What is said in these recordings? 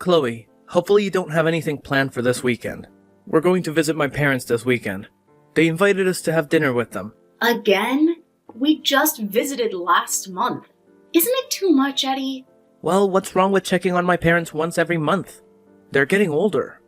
Chloe, hopefully you don't have anything planned for this weekend. We're going to visit my parents this weekend. They invited us to have dinner with them. Again? We just visited last month. Isn't it too much, Eddie? Well, what's wrong with checking on my parents once every month? They're getting older.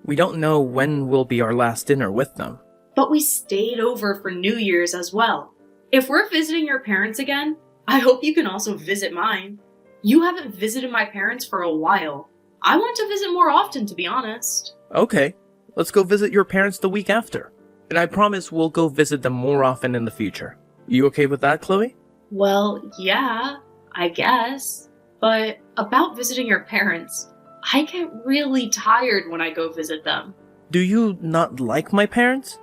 We don't know when will be our last dinner with them. But we stayed over for New Year's as well. If we're visiting your parents again, I hope you can also visit mine. You haven't visited my parents for a while. I want to visit more often, to be honest. Okay, let's go visit your parents the week after. And I promise we'll go visit them more often in the future. You okay with that, Chloe? Well, yeah, I guess. But about visiting your parents, I get really tired when I go visit them. Do you not like my parents?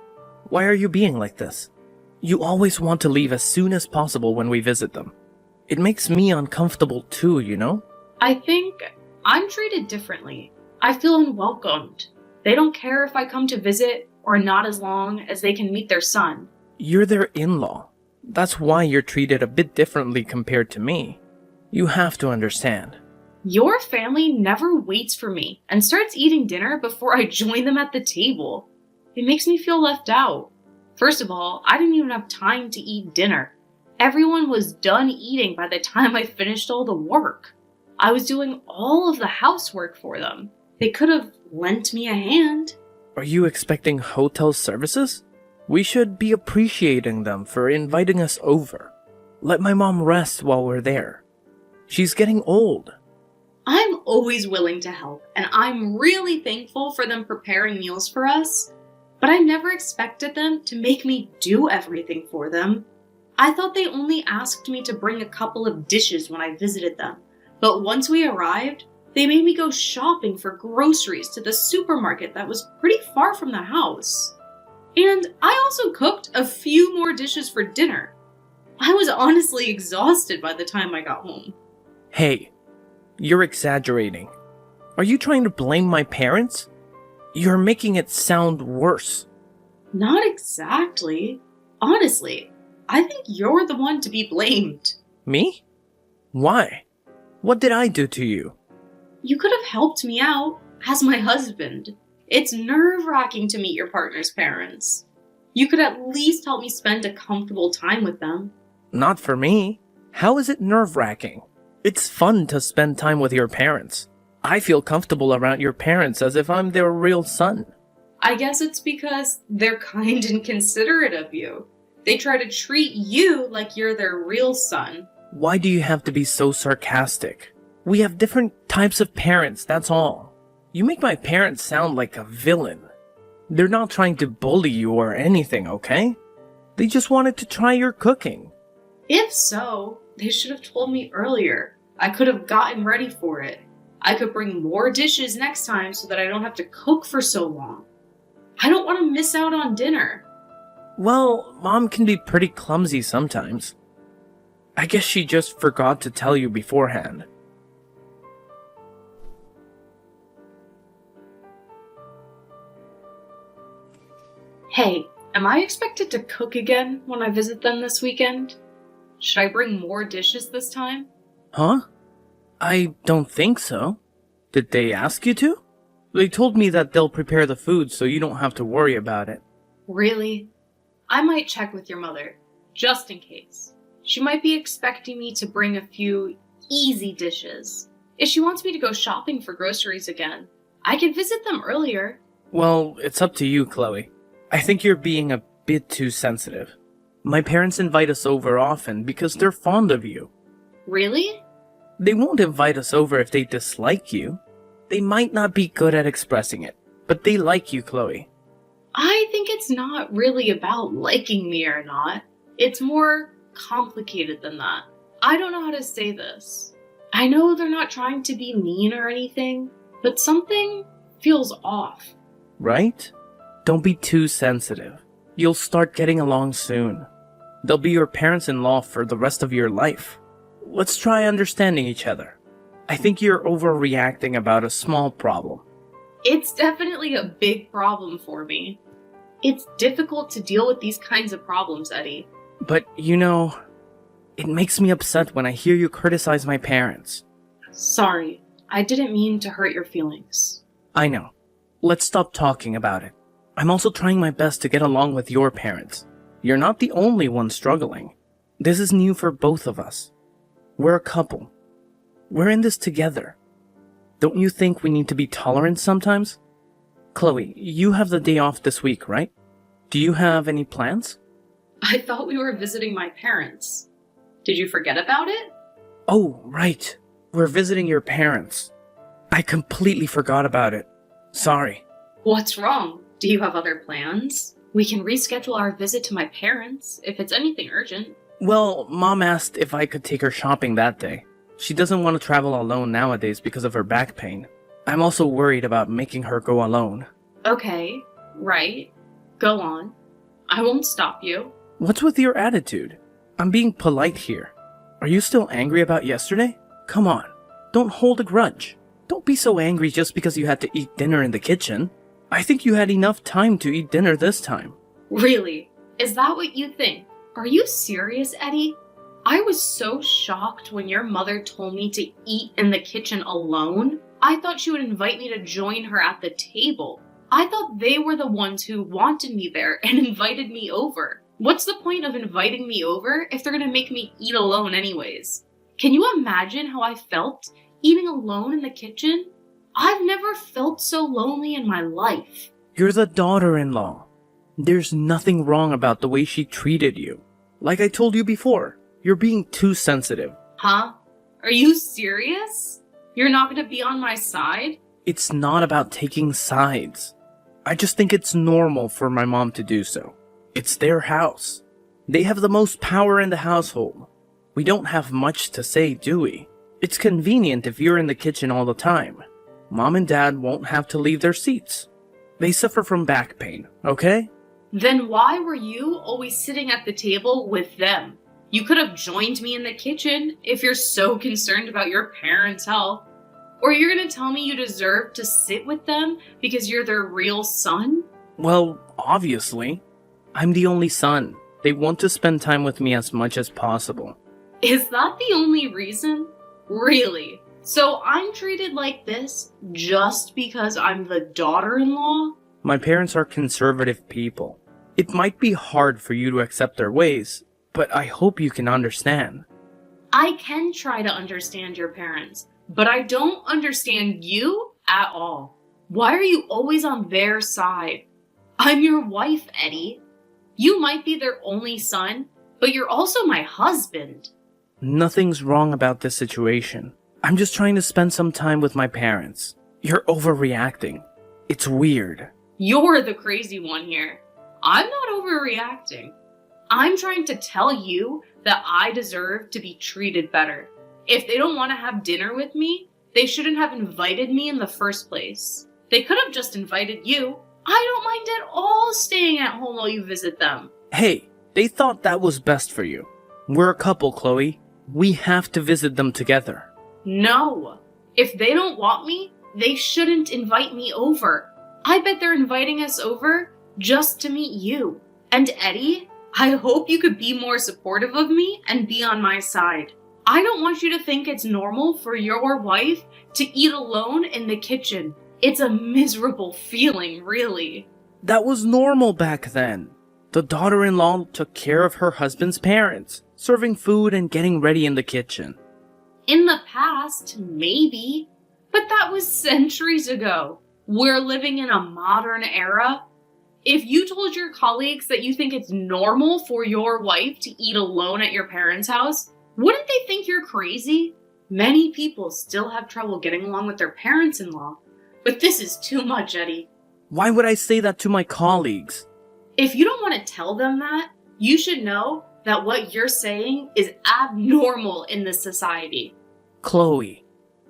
Why are you being like this? You always want to leave as soon as possible when we visit them. It makes me uncomfortable too, you know? I think I'm treated differently. I feel unwelcomed. They don't care if I come to visit or not as long as they can meet their son. You're their in-law. That's why you're treated a bit differently compared to me. You have to understand. Your family never waits for me and starts eating dinner before I join them at the table. It makes me feel left out. First of all, I didn't even have time to eat dinner. Everyone was done eating by the time I finished all the work. I was doing all of the housework for them. They could have lent me a hand. Are you expecting hotel services? We should be appreciating them for inviting us over. Let my mom rest while we're there. She's getting old. I'm always willing to help, and I'm really thankful for them preparing meals for us. But I never expected them to make me do everything for them. I thought they only asked me to bring a couple of dishes when I visited them. But once we arrived, they made me go shopping for groceries to the supermarket that was pretty far from the house. And I also cooked a few more dishes for dinner. I was honestly exhausted by the time I got home. Hey, you're exaggerating. Are you trying to blame my parents? You're making it sound worse. Not exactly. Honestly, I think you're the one to be blamed. Me? Why? What did I do to you? You could have helped me out as my husband. It's nerve-wracking to meet your partner's parents. You could at least help me spend a comfortable time with them. Not for me. How is it nerve-wracking? It's fun to spend time with your parents. I feel comfortable around your parents as if I'm their real son. I guess it's because they're kind and considerate of you. They try to treat you like you're their real son. Why do you have to be so sarcastic? We have different types of parents, that's all. You make my parents sound like a villain. They're not trying to bully you or anything, okay? They just wanted to try your cooking. If so, they should have told me earlier. I could have gotten ready for it. I could bring more dishes next time so that I don't have to cook for so long. I don't want to miss out on dinner. Well, Mom can be pretty clumsy sometimes. I guess she just forgot to tell you beforehand. Hey, am I expected to cook again when I visit them this weekend? Should I bring more dishes this time? Huh? I don't think so. Did they ask you to? They told me that they'll prepare the food so you don't have to worry about it. Really? I might check with your mother, just in case. She might be expecting me to bring a few easy dishes. If she wants me to go shopping for groceries again, I can visit them earlier. Well, it's up to you, Chloe. I think you're being a bit too sensitive. My parents invite us over often because they're fond of you. Really? They won't invite us over if they dislike you. They might not be good at expressing it, but they like you, Chloe. I think it's not really about liking me or not. It's more complicated than that. I don't know how to say this. I know they're not trying to be mean or anything, but something feels off. Right? Don't be too sensitive. You'll start getting along soon. They'll be your parents-in-law for the rest of your life. Let's try understanding each other. I think you're overreacting about a small problem. It's definitely a big problem for me. It's difficult to deal with these kinds of problems, Eddie. But, you know, it makes me upset when I hear you criticize my parents. Sorry, I didn't mean to hurt your feelings. I know. Let's stop talking about it. I'm also trying my best to get along with your parents. You're not the only one struggling. This is new for both of us. We're a couple. We're in this together. Don't you think we need to be tolerant sometimes? Chloe, you have the day off this week, right? Do you have any plans? I thought we were visiting my parents. Did you forget about it? Oh, right. We're visiting your parents. I completely forgot about it. Sorry. What's wrong? Do you have other plans? We can reschedule our visit to my parents if it's anything urgent. Well, Mom asked if I could take her shopping that day. She doesn't want to travel alone nowadays because of her back pain. I'm also worried about making her go alone. Okay, right. Go on. I won't stop you. What's with your attitude? I'm being polite here. Are you still angry about yesterday? Come on, don't hold a grudge. Don't be so angry just because you had to eat dinner in the kitchen. I think you had enough time to eat dinner this time. Really? Is that what you think? Are you serious, Eddie? I was so shocked when your mother told me to eat in the kitchen alone. I thought she would invite me to join her at the table. I thought they were the ones who wanted me there and invited me over. What's the point of inviting me over if they're gonna make me eat alone anyways? Can you imagine how I felt eating alone in the kitchen? I've never felt so lonely in my life. You're the daughter-in-law. There's nothing wrong about the way she treated you. Like I told you before, you're being too sensitive. Huh? Are you serious? You're not gonna be on my side? It's not about taking sides. I just think it's normal for my mom to do so. It's their house. They have the most power in the household. We don't have much to say, do we? It's convenient if you're in the kitchen all the time. Mom and Dad won't have to leave their seats. They suffer from back pain, okay? Then why were you always sitting at the table with them? You could have joined me in the kitchen if you're so concerned about your parents' health. Or you're gonna tell me you deserve to sit with them because you're their real son? Well, obviously. I'm the only son. They want to spend time with me as much as possible. Is that the only reason? Really? So I'm treated like this just because I'm the daughter-in-law? My parents are conservative people. It might be hard for you to accept their ways, but I hope you can understand. I can try to understand your parents, but I don't understand you at all. Why are you always on their side? I'm your wife, Eddie. You might be their only son, but you're also my husband. Nothing's wrong about this situation. I'm just trying to spend some time with my parents. You're overreacting. It's weird. You're the crazy one here. I'm not overreacting. I'm trying to tell you that I deserve to be treated better. If they don't want to have dinner with me, they shouldn't have invited me in the first place. They could have just invited you. I don't mind at all staying at home while you visit them. Hey, they thought that was best for you. We're a couple, Chloe. We have to visit them together. No. If they don't want me, they shouldn't invite me over. I bet they're inviting us over just to meet you. And Eddie, I hope you could be more supportive of me and be on my side. I don't want you to think it's normal for your wife to eat alone in the kitchen. It's a miserable feeling, really. That was normal back then. The daughter-in-law took care of her husband's parents, serving food and getting ready in the kitchen. In the past, maybe. But that was centuries ago. We're living in a modern era. If you told your colleagues that you think it's normal for your wife to eat alone at your parents' house, wouldn't they think you're crazy? Many people still have trouble getting along with their parents-in-law. But this is too much, Eddie. Why would I say that to my colleagues? If you don't want to tell them that, you should know that what you're saying is abnormal in this society. Chloe,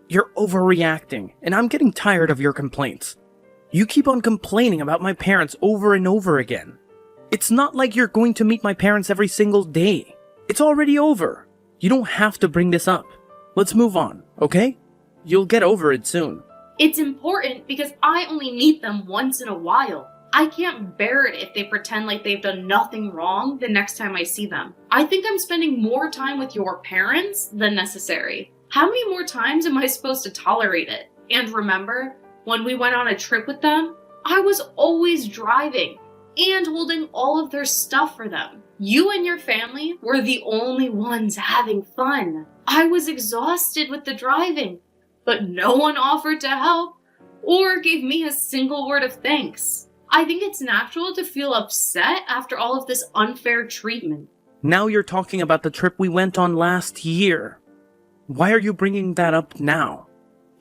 you're overreacting, and I'm getting tired of your complaints. You keep on complaining about my parents over and over again. It's not like you're going to meet my parents every single day. It's already over. You don't have to bring this up. Let's move on, okay? You'll get over it soon. It's important because I only meet them once in a while. I can't bear it if they pretend like they've done nothing wrong the next time I see them. I think I'm spending more time with your parents than necessary. How many more times am I supposed to tolerate it? And remember, when we went on a trip with them, I was always driving and holding all of their stuff for them. You and your family were the only ones having fun. I was exhausted with the driving, but no one offered to help or gave me a single word of thanks. I think it's natural to feel upset after all of this unfair treatment. Now you're talking about the trip we went on last year. Why are you bringing that up now?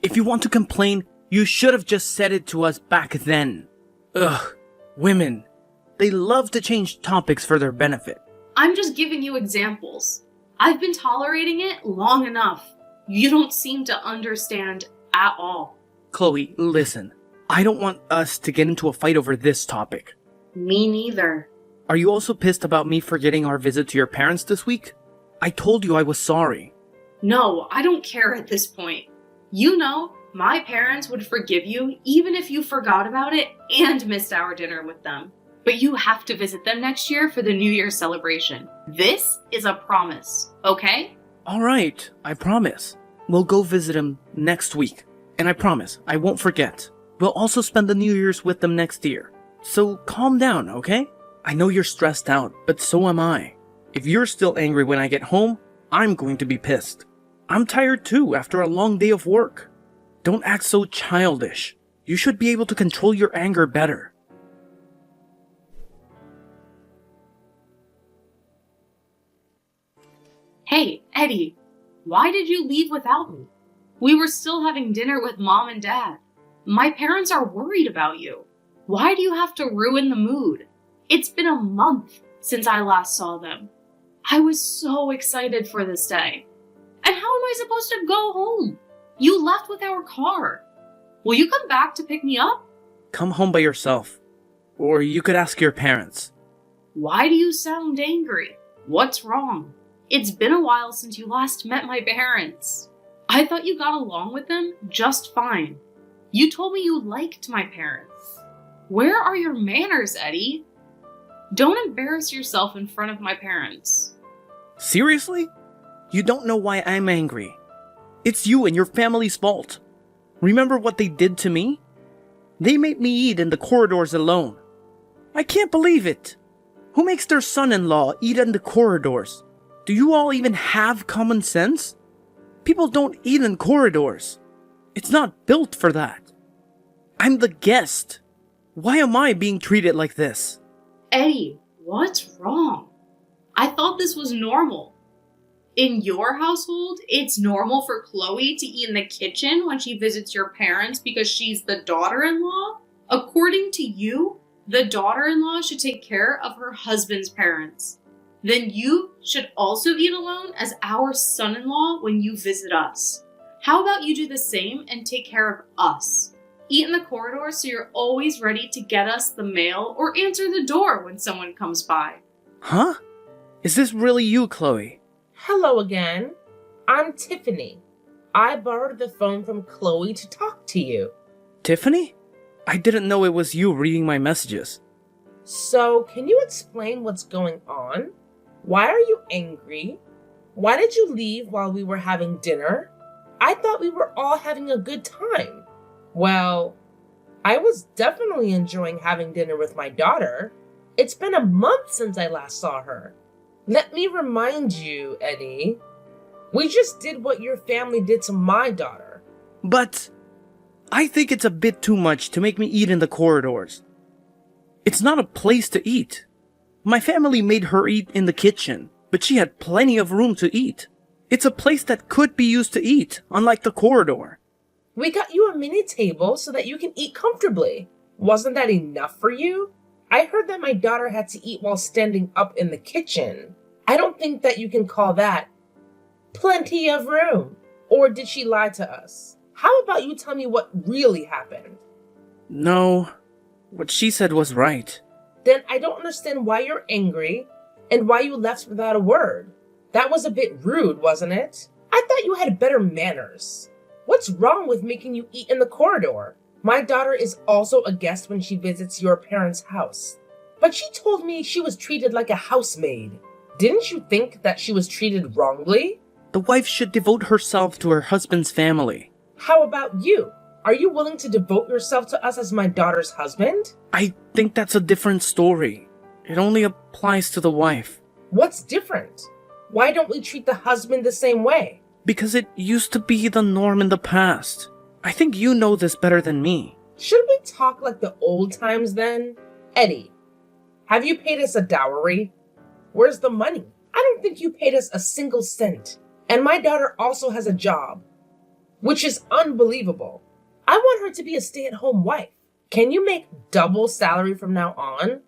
If you want to complain, you should have just said it to us back then. Ugh, women. They love to change topics for their benefit. I'm just giving you examples. I've been tolerating it long enough. You don't seem to understand at all. Chloe, listen. I don't want us to get into a fight over this topic. Me neither. Are you also pissed about me forgetting our visit to your parents this week? I told you I was sorry. No, I don't care at this point. You know, my parents would forgive you even if you forgot about it and missed our dinner with them. But you have to visit them next year for the New Year's celebration. This is a promise, okay? Alright, I promise. We'll go visit him next week. And I promise, I won't forget. We'll also spend the New Year's with them next year. So calm down, okay? I know you're stressed out, but so am I. If you're still angry when I get home, I'm going to be pissed. I'm tired too after a long day of work. Don't act so childish. You should be able to control your anger better. Hey, Eddie, why did you leave without me? We were still having dinner with Mom and Dad. My parents are worried about you. Why do you have to ruin the mood? It's been a month since I last saw them. I was so excited for this day. And how am I supposed to go home? You left with our car. Will you come back to pick me up? Come home by yourself. Or you could ask your parents. Why do you sound angry? What's wrong? It's been a while since you last met my parents. I thought you got along with them just fine. You told me you liked my parents. Where are your manners, Eddie? Don't embarrass yourself in front of my parents. Seriously? You don't know why I'm angry. It's you and your family's fault. Remember what they did to me? They made me eat in the corridors alone. I can't believe it. Who makes their son-in-law eat in the corridors? Do you all even have common sense? People don't eat in corridors. It's not built for that. I'm the guest. Why am I being treated like this? Eddie, what's wrong? I thought this was normal. In your household, it's normal for Chloe to eat in the kitchen when she visits your parents because she's the daughter-in-law? According to you, the daughter-in-law should take care of her husband's parents. Then you should also eat alone as our son-in-law when you visit us. How about you do the same and take care of us? Eat in the corridor so you're always ready to get us the mail or answer the door when someone comes by. Huh? Is this really you, Chloe? Hello again. I'm Tiffany. I borrowed the phone from Chloe to talk to you. Tiffany? I didn't know it was you reading my messages. So, can you explain what's going on? Why are you angry? Why did you leave while we were having dinner? I thought we were all having a good time. Well, I was definitely enjoying having dinner with my daughter. It's been a month since I last saw her. Let me remind you, Eddie. We just did what your family did to my daughter. But I think it's a bit too much to make me eat in the corridors. It's not a place to eat. My family made her eat in the kitchen, but she had plenty of room to eat. It's a place that could be used to eat, unlike the corridor. We got you a mini table so that you can eat comfortably. Wasn't that enough for you? I heard that my daughter had to eat while standing up in the kitchen. I don't think that you can call that plenty of room. Or did she lie to us? How about you tell me what really happened? No, what she said was right. Then I don't understand why you're angry and why you left without a word. That was a bit rude, wasn't it? I thought you had better manners. What's wrong with making you eat in the corridor? My daughter is also a guest when she visits your parents' house. But she told me she was treated like a housemaid. Didn't you think that she was treated wrongly? The wife should devote herself to her husband's family. How about you? Are you willing to devote yourself to us as my daughter's husband? I think that's a different story. It only applies to the wife. What's different? Why don't we treat the husband the same way? Because it used to be the norm in the past. I think you know this better than me. Should we talk like the old times then? Eddie, have you paid us a dowry? Where's the money? I don't think you paid us a single cent. And my daughter also has a job, which is unbelievable. I want her to be a stay-at-home wife. Can you make double salary from now on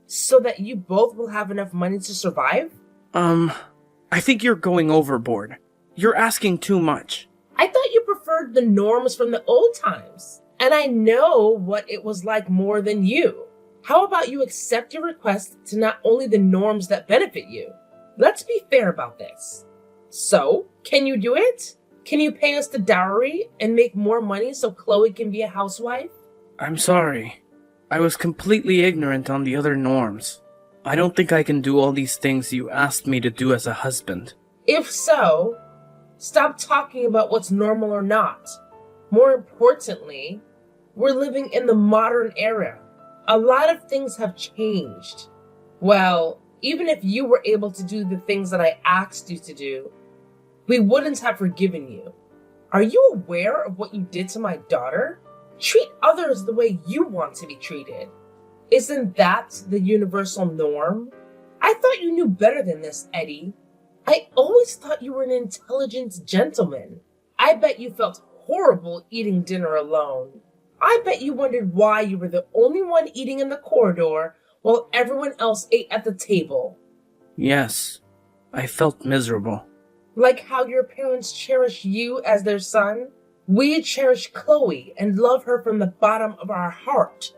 so that you both will have enough money to survive? I think you're going overboard. You're asking too much. I thought you preferred the norms from the old times, and I know what it was like more than you. How about you accept your request to not only the norms that benefit you? Let's be fair about this. So, can you do it? Can you pay us the dowry and make more money so Chloe can be a housewife? I'm sorry. I was completely ignorant on the other norms. I don't think I can do all these things you asked me to do as a husband. If so, stop talking about what's normal or not. More importantly, we're living in the modern era. A lot of things have changed. Well, even if you were able to do the things that I asked you to do, we wouldn't have forgiven you. Are you aware of what you did to my daughter? Treat others the way you want to be treated. Isn't that the universal norm? I thought you knew better than this, Eddie. I always thought you were an intelligent gentleman. I bet you felt horrible eating dinner alone. I bet you wondered why you were the only one eating in the corridor while everyone else ate at the table. Yes, I felt miserable. Like how your parents cherish you as their son, we cherish Chloe and love her from the bottom of our heart.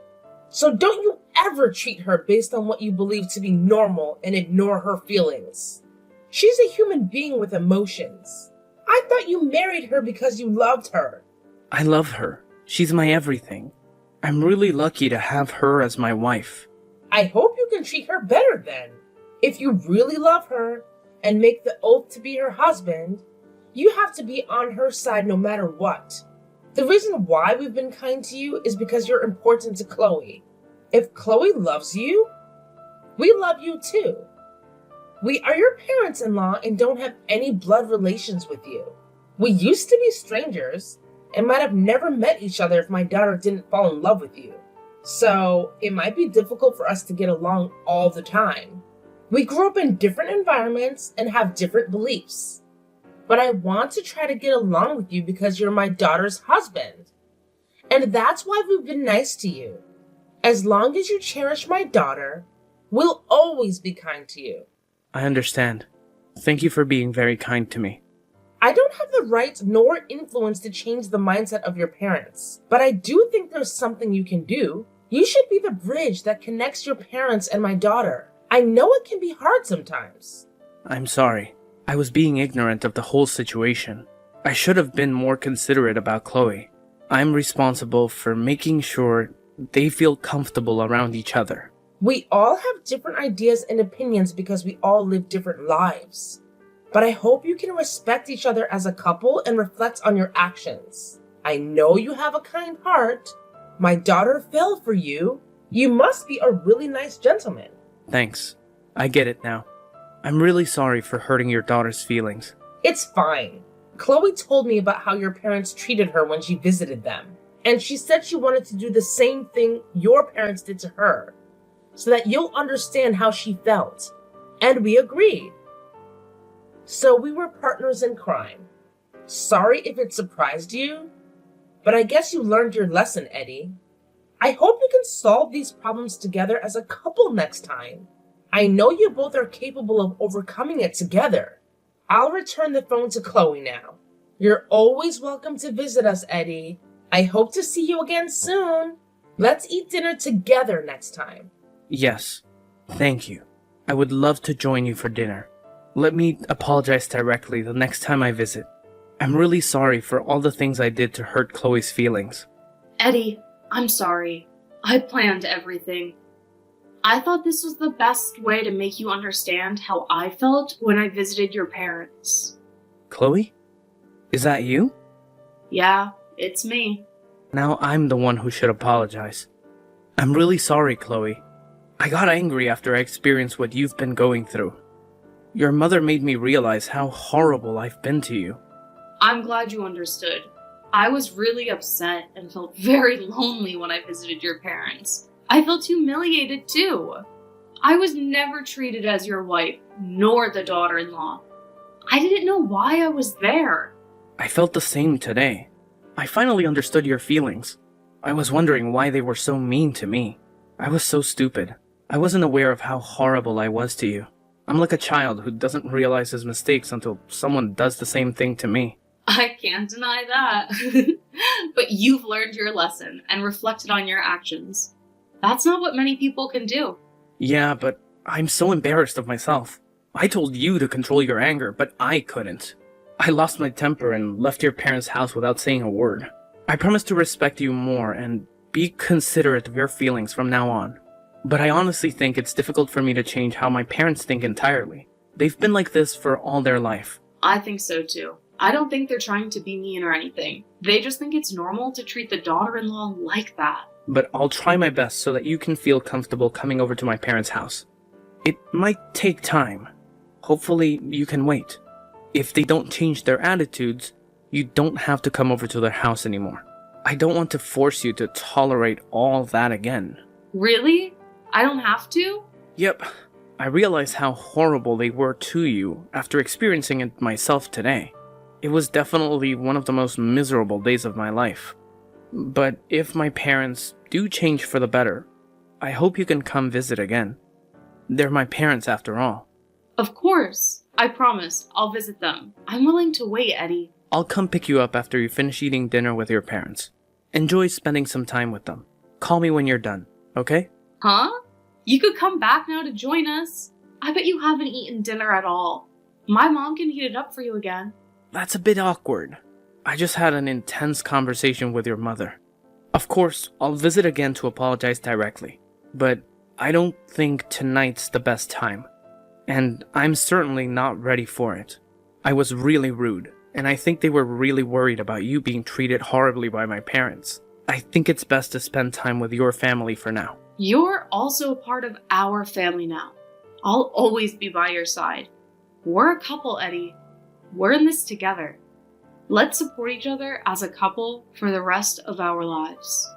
So don't you ever treat her based on what you believe to be normal and ignore her feelings. She's a human being with emotions. I thought you married her because you loved her. I love her. She's my everything. I'm really lucky to have her as my wife. I hope you can treat her better then. If you really love her and make the oath to be her husband, you have to be on her side no matter what. The reason why we've been kind to you is because you're important to Chloe. If Chloe loves you, we love you too. We are your parents-in-law and don't have any blood relations with you. We used to be strangers and might have never met each other if my daughter didn't fall in love with you. So it might be difficult for us to get along all the time. We grew up in different environments and have different beliefs. But I want to try to get along with you because you're my daughter's husband. And that's why we've been nice to you. As long as you cherish my daughter, we'll always be kind to you. I understand. Thank you for being very kind to me. I don't have the right nor influence to change the mindset of your parents, but I do think there's something you can do. You should be the bridge that connects your parents and my daughter. I know it can be hard sometimes. I'm sorry. I was being ignorant of the whole situation. I should have been more considerate about Chloe. I'm responsible for making sure they feel comfortable around each other. We all have different ideas and opinions because we all live different lives. But I hope you can respect each other as a couple and reflect on your actions. I know you have a kind heart. My daughter fell for you. You must be a really nice gentleman. Thanks. I get it now. I'm really sorry for hurting your daughter's feelings. It's fine. Chloe told me about how your parents treated her when she visited them. And she said she wanted to do the same thing your parents did to her, so that you'll understand how she felt. And we agreed. So we were partners in crime. Sorry if it surprised you, but I guess you learned your lesson, Eddie. I hope you can solve these problems together as a couple next time. I know you both are capable of overcoming it together. I'll return the phone to Chloe now. You're always welcome to visit us, Eddie. I hope to see you again soon. Let's eat dinner together next time. Yes. Thank you. I would love to join you for dinner. Let me apologize directly the next time I visit. I'm really sorry for all the things I did to hurt Chloe's feelings. Eddie, I'm sorry. I planned everything. I thought this was the best way to make you understand how I felt when I visited your parents. Chloe? Is that you? Yeah, it's me. Now I'm the one who should apologize. I'm really sorry, Chloe. I got angry after I experienced what you've been going through. Your mother made me realize how horrible I've been to you. I'm glad you understood. I was really upset and felt very lonely when I visited your parents. I felt humiliated too. I was never treated as your wife, nor the daughter-in-law. I didn't know why I was there. I felt the same today. I finally understood your feelings. I was wondering why they were so mean to me. I was so stupid. I wasn't aware of how horrible I was to you. I'm like a child who doesn't realize his mistakes until someone does the same thing to me. I can't deny that. But you've learned your lesson and reflected on your actions. That's not what many people can do. Yeah, but I'm so embarrassed of myself. I told you to control your anger, but I couldn't. I lost my temper and left your parents' house without saying a word. I promise to respect you more and be considerate of your feelings from now on. But I honestly think it's difficult for me to change how my parents think entirely. They've been like this for all their life. I think so too. I don't think they're trying to be mean or anything. They just think it's normal to treat the daughter-in-law like that. But I'll try my best so that you can feel comfortable coming over to my parents' house. It might take time. Hopefully you can wait. If they don't change their attitudes, you don't have to come over to their house anymore. I don't want to force you to tolerate all that again. Really? I don't have to? Yep. I realize how horrible they were to you after experiencing it myself today. It was definitely one of the most miserable days of my life. But if my parents do change for the better, I hope you can come visit again. They're my parents after all. Of course. I promise. I'll visit them. I'm willing to wait, Eddie. I'll come pick you up after you finish eating dinner with your parents. Enjoy spending some time with them. Call me when you're done, okay? Huh? You could come back now to join us. I bet you haven't eaten dinner at all. My mom can heat it up for you again. That's a bit awkward. I just had an intense conversation with your mother. Of course, I'll visit again to apologize directly. But I don't think tonight's the best time. And I'm certainly not ready for it. I was really rude, and I think they were really worried about you being treated horribly by my parents. I think it's best to spend time with your family for now. You're also a part of our family now. I'll always be by your side. We're a couple, Eddie. We're in this together. Let's support each other as a couple for the rest of our lives.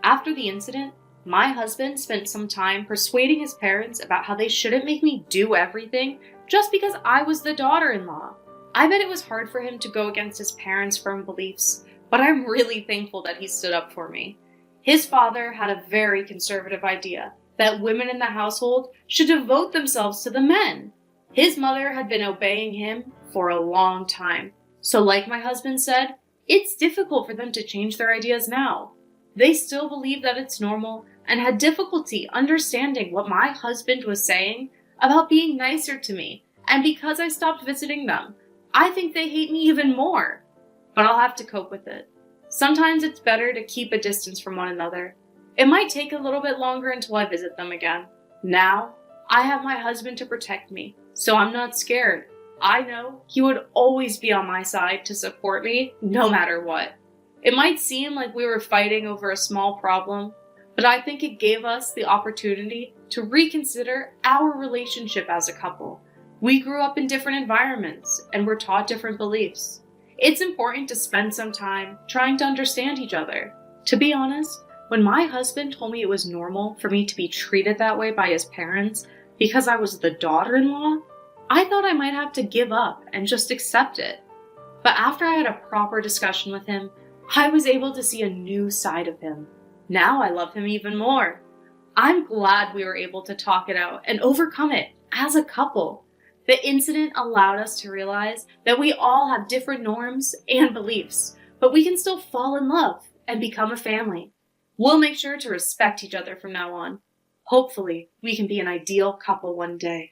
After the incident, my husband spent some time persuading his parents about how they shouldn't make me do everything just because I was the daughter-in-law. I bet it was hard for him to go against his parents' firm beliefs, but I'm really thankful that he stood up for me. His father had a very conservative idea that women in the household should devote themselves to the men. His mother had been obeying him for a long time. So like my husband said, it's difficult for them to change their ideas now. They still believe that it's normal and had difficulty understanding what my husband was saying about being nicer to me. And because I stopped visiting them, I think they hate me even more. But I'll have to cope with it. Sometimes it's better to keep a distance from one another. It might take a little bit longer until I visit them again. Now, I have my husband to protect me, so I'm not scared. I know he would always be on my side to support me, no matter what. It might seem like we were fighting over a small problem, but I think it gave us the opportunity to reconsider our relationship as a couple. We grew up in different environments and were taught different beliefs. It's important to spend some time trying to understand each other. To be honest, when my husband told me it was normal for me to be treated that way by his parents because I was the daughter-in-law, I thought I might have to give up and just accept it. But after I had a proper discussion with him, I was able to see a new side of him. Now I love him even more. I'm glad we were able to talk it out and overcome it as a couple. The incident allowed us to realize that we all have different norms and beliefs, but we can still fall in love and become a family. We'll make sure to respect each other from now on. Hopefully, we can be an ideal couple one day.